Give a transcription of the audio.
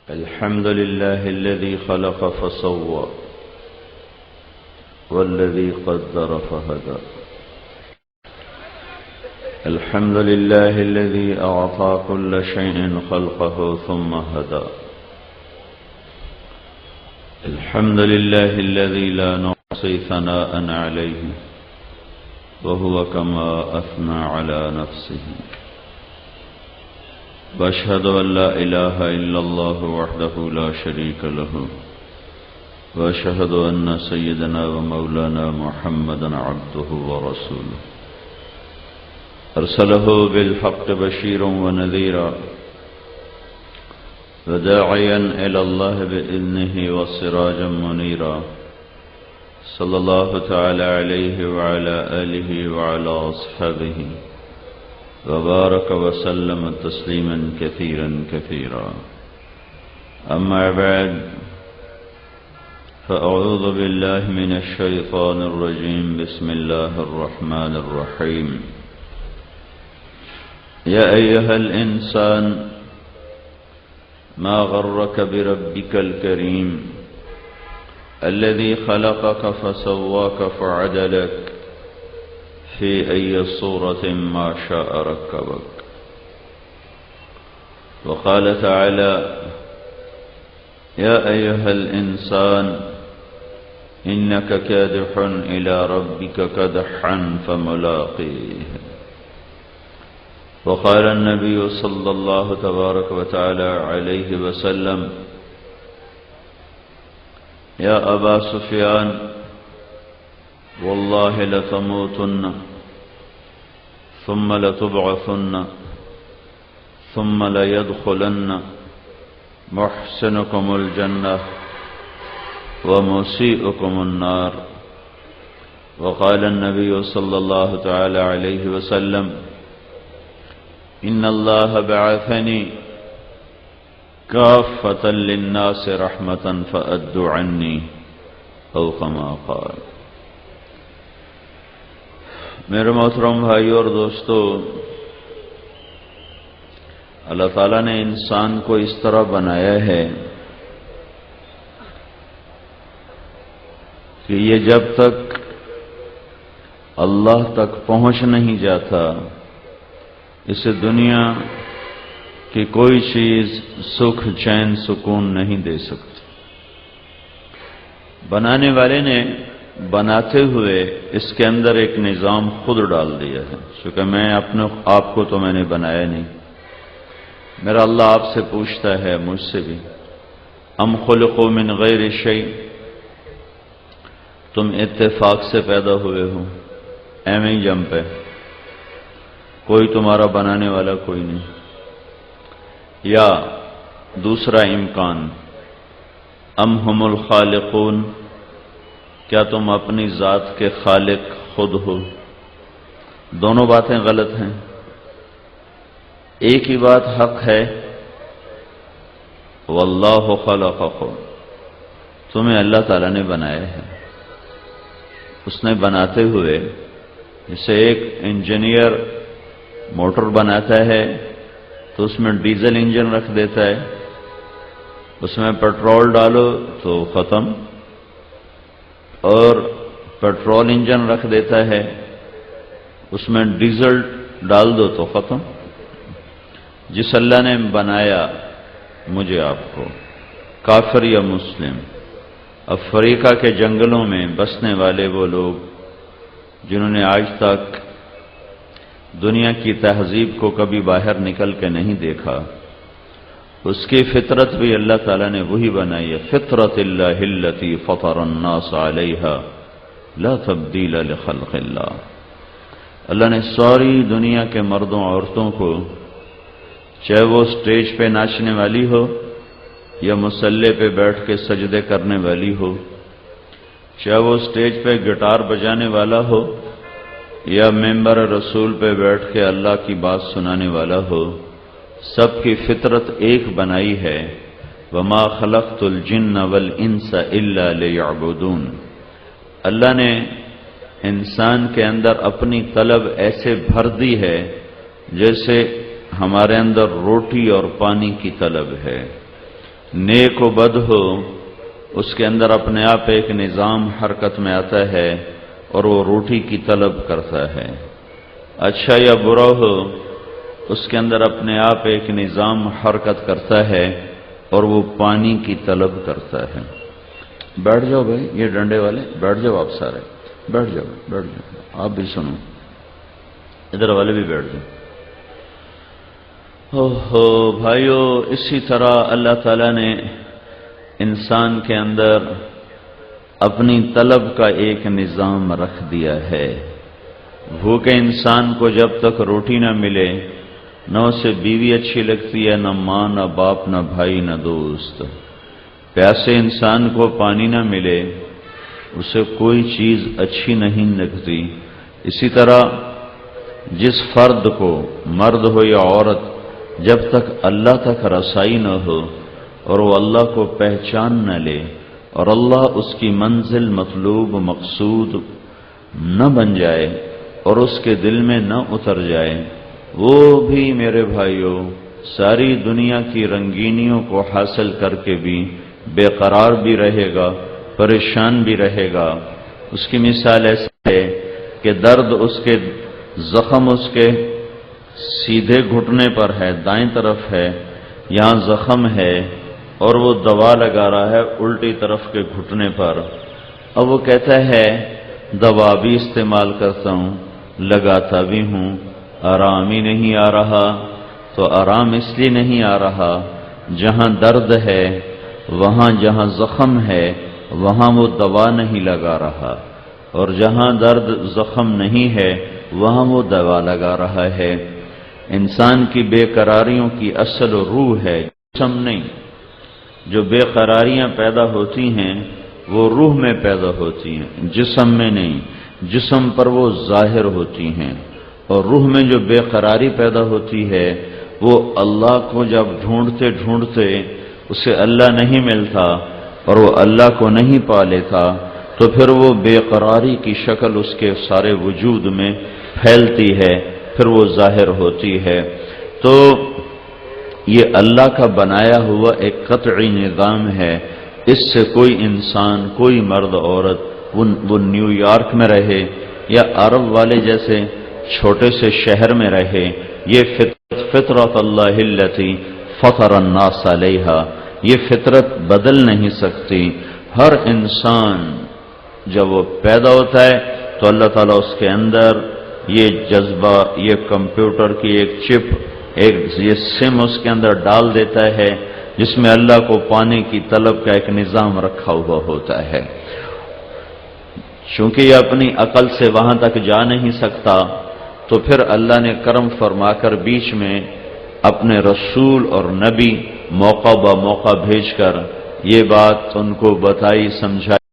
الحمد لله الذي خلق فسوى والذي قدر فهدى. الحمد لله الذي أعطى كل شيء خلقه ثم هدى. الحمد لله الذي لا نحصي ثناء عليه وهو كما أثنى على نفسه. وأشهد أن لا إله إلا الله وحده لا شريك له، وأشهد أن سيدنا ومولانا محمدا عبده ورسوله أرسله بالحق بشيرا ونذيرا وداعيا إلى الله بإذنه وسراجا منيرا. صلى الله تعالى عليه وعلى آله وعلى أصحابه وبارك وسلم تسليما كثيرا كثيرا. أما بعد، فأعوذ بالله من الشيطان الرجيم. بسم الله الرحمن الرحيم. يا أيها الإنسان ما غرك بربك الكريم الذي خلقك فسواك فعدلك في أي صورة ما شاء ركبك. وقال تعالى: يا أيها الإنسان إنك كادح إلى ربك كدحا فملاقيه. وقال النبي صلى الله تبارك وتعالى عليه وسلم: يا أبا سفيان والله لتموتن ثم لتبعثن ثم ليدخلن محسنكم الجنة ومسيئكم النار. وقال النبي صلى الله تعالى عليه وسلم: إن الله بعثني كافة للناس رحمة فأدوا عني أو كما قال. میرے محترم بھائیو اور دوستو، اللہ تعالیٰ نے انسان کو اس طرح بنایا ہے کہ یہ جب تک اللہ تک پہنچ نہیں جاتا، اسے دنیا کی کوئی چیز سکھ چین سکون نہیں دے سکتی. بنانے والے نے بناتے ہوئے اس کے اندر ایک نظام خود ڈال دیا ہے. چونکہ میں اپنے آپ کو تو میں نے بنایا نہیں، میرا اللہ آپ سے پوچھتا ہے، مجھ سے بھی: ام خلقوا من غیر شیء، تم اتفاق سے پیدا ہوئے ہو، ایویں ہی جم پہ، کوئی تمہارا بنانے والا کوئی نہیں. یا دوسرا امکان: ام ہم الخالقون، کیا تم اپنی ذات کے خالق خود ہو؟ دونوں باتیں غلط ہیں. ایک ہی بات حق ہے: واللہ خلقکم، تمہیں اللہ تعالیٰ نے بنایا ہے. اس نے بناتے ہوئے، جیسے ایک انجینئر موٹر بناتا ہے تو اس میں ڈیزل انجن رکھ دیتا ہے، اس میں پیٹرول ڈالو تو ختم، اور پیٹرول انجن رکھ دیتا ہے، اس میں ڈیزل ڈال دو تو ختم. جس اللہ نے بنایا مجھے آپ کو، کافر یا مسلم، افریقہ کے جنگلوں میں بسنے والے وہ لوگ جنہوں نے آج تک دنیا کی تہذیب کو کبھی باہر نکل کے نہیں دیکھا، اس کی فطرت بھی اللہ تعالیٰ نے وہی بنائی ہے. فطرت اللہ التی فطر الناس علیہا لا تبدیل لخلق اللہ. اللہ نے ساری دنیا کے مردوں عورتوں کو، چاہے وہ سٹیج پہ ناچنے والی ہو یا مصلی پہ بیٹھ کے سجدے کرنے والی ہو، چاہے وہ سٹیج پہ گٹار بجانے والا ہو یا ممبر رسول پہ بیٹھ کے اللہ کی بات سنانے والا ہو، سب کی فطرت ایک بنائی ہے. وما خلقت الجن والانس الا لیعبدون. اللہ نے انسان کے اندر اپنی طلب ایسے بھر دی ہے جیسے ہمارے اندر روٹی اور پانی کی طلب ہے. نیک و بد ہو، اس کے اندر اپنے آپ ایک نظام حرکت میں آتا ہے اور وہ روٹی کی طلب کرتا ہے۔ اچھا یا برا ہو، اس کے اندر اپنے آپ ایک نظام حرکت کرتا ہے اور وہ پانی کی طلب کرتا ہے۔ بیٹھ جاؤ بھائی، یہ ڈنڈے والے بیٹھ جاؤ، آپ سارے بیٹھ جاؤ، بیٹھ جاؤ، آپ بھی سنو، ادھر والے بھی بیٹھ جاؤ۔ بھائیو، اسی طرح اللہ تعالیٰ نے انسان کے اندر اپنی طلب کا ایک نظام رکھ دیا ہے۔ بھوکے انسان کو جب تک روٹی نہ ملے، نہ اسے بیوی اچھی لگتی ہے، نہ ماں، نہ باپ، نہ بھائی، نہ دوست۔ پیاسے انسان کو پانی نہ ملے، اسے کوئی چیز اچھی نہیں لگتی۔ اسی طرح جس فرد کو، مرد ہو یا عورت، جب تک اللہ تک رسائی نہ ہو اور وہ اللہ کو پہچان نہ لے اور اللہ اس کی منزل، مطلوب، مقصود نہ بن جائے اور اس کے دل میں نہ اتر جائے، وہ بھی میرے بھائیوں ساری دنیا کی رنگینیوں کو حاصل کر کے بھی بے قرار بھی رہے گا، پریشان بھی رہے گا۔ اس کی مثال ایسا ہے کہ درد، اس کے زخم اس کے سیدھے گھٹنے پر ہے، دائیں طرف ہے، یہاں زخم ہے اور وہ دوا لگا رہا ہے الٹی طرف کے گھٹنے پر۔ اب وہ کہتا ہے دوا بھی استعمال کرتا ہوں، لگاتا بھی ہوں، آرام ہی نہیں آ رہا۔ تو آرام اس لیے نہیں آ رہا، جہاں درد ہے، وہاں جہاں زخم ہے، وہاں وہ دوا نہیں لگا رہا، اور جہاں درد زخم نہیں ہے وہاں وہ دوا لگا رہا ہے۔ انسان کی بے قراریوں کی اصل روح ہے، جسم نہیں۔ جو بے قراریاں پیدا ہوتی ہیں وہ روح میں پیدا ہوتی ہیں، جسم میں نہیں۔ جسم پر وہ ظاہر ہوتی ہیں، اور روح میں جو بے قراری پیدا ہوتی ہے وہ اللہ کو جب ڈھونڈتے ڈھونڈتے اسے اللہ نہیں ملتا اور وہ اللہ کو نہیں پا لیتا، تو پھر وہ بے قراری کی شکل اس کے سارے وجود میں پھیلتی ہے، پھر وہ ظاہر ہوتی ہے۔ تو یہ اللہ کا بنایا ہوا ایک قطعی نظام ہے۔ اس سے کوئی انسان، کوئی مرد عورت، وہ نیو یارک میں رہے یا عرب والے جیسے چھوٹے سے شہر میں رہے، یہ فطرت اللہ التی فطر الناس علیہا، یہ فطرت بدل نہیں سکتی۔ ہر انسان جب وہ پیدا ہوتا ہے تو اللہ تعالیٰ اس کے اندر یہ جذبہ، یہ کمپیوٹر کی ایک چپ، یہ سم اس کے اندر ڈال دیتا ہے، جس میں اللہ کو پانے کی طلب کا ایک نظام رکھا ہوا ہوتا ہے۔ چونکہ یہ اپنی عقل سے وہاں تک جا نہیں سکتا، تو پھر اللہ نے کرم فرما کر بیچ میں اپنے رسول اور نبی موقع بہ موقع بھیج کر یہ بات ان کو بتائی، سمجھائی۔